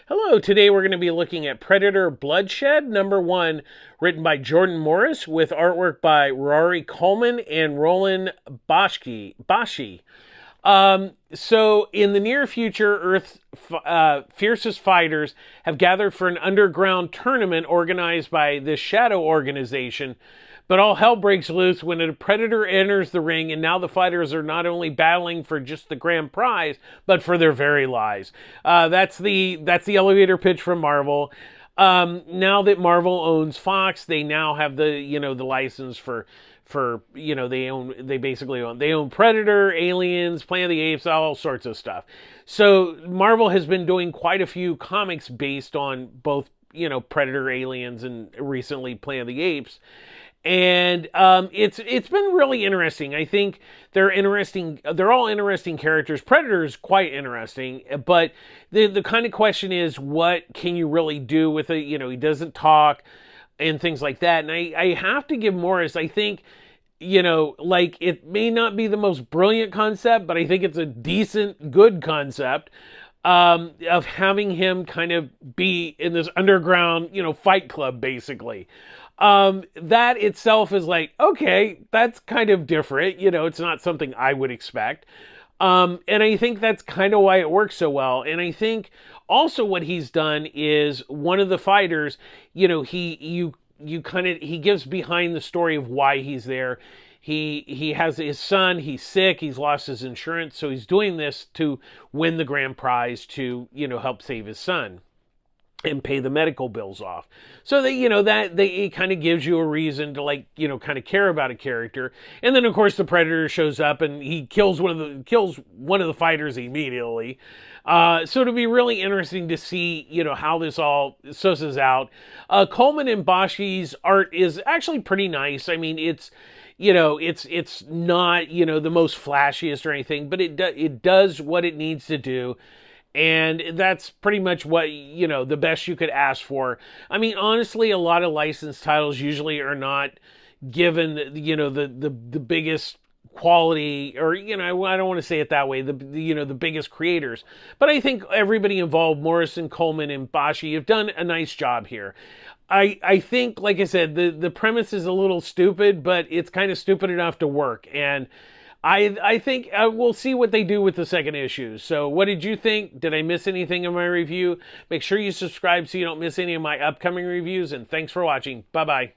Hello, today we're going to be looking at Predator Bloodshed, #1, written by Jordan Morris, with artwork by Rory Coleman and Roland Bashi. So, in the near future, Earth's fiercest fighters have gathered for an underground tournament organized by the Shadow Organization. But all hell breaks loose when a predator enters the ring, and now the fighters are not only battling for just the grand prize, but for their very lives. That's the elevator pitch from Marvel. Now that Marvel owns Fox, they now have the license for they own Predator, Aliens, Planet of the Apes, all sorts of stuff. So Marvel has been doing quite a few comics based on both Predator, Aliens, and recently Planet of the Apes. And it's been really interesting. I think they're interesting. They're all interesting characters. Predator is quite interesting, but the kind of question is, what can you really do with it? He doesn't talk and things like that. And I have to give Morris, I think, it may not be the most brilliant concept, but I think it's a decent, good concept. Of having him kind of be in this underground, fight club, basically. That itself is like, okay, that's kind of different. It's not something I would expect. And I think that's kind of why it works so well. And I think also what he's done is one of the fighters, he gives behind the story of why he's there. He has his son, he's sick, he's lost his insurance, so he's doing this to win the grand prize to, help save his son and pay the medical bills off. So that it kind of gives you a reason to kind of care about a character. And then of course the Predator shows up and he kills one of the fighters immediately. So it'll be really interesting to see, how this all suss's out. Coleman and Bashi's art is actually pretty nice. I mean, it's not, the most flashiest or anything, but it does what it needs to do. And that's pretty much what, the best you could ask for. I mean, honestly, a lot of licensed titles usually are not given, the biggest quality, or, I don't want to say it that way, the biggest creators. But I think everybody involved, Morrison, Coleman, and Bashi, have done a nice job here. I think, like I said, the premise is a little stupid, but it's kind of stupid enough to work. And I think we'll see what they do with the second issue. So what did you think? Did I miss anything in my review? Make sure you subscribe so you don't miss any of my upcoming reviews. And thanks for watching. Bye-bye.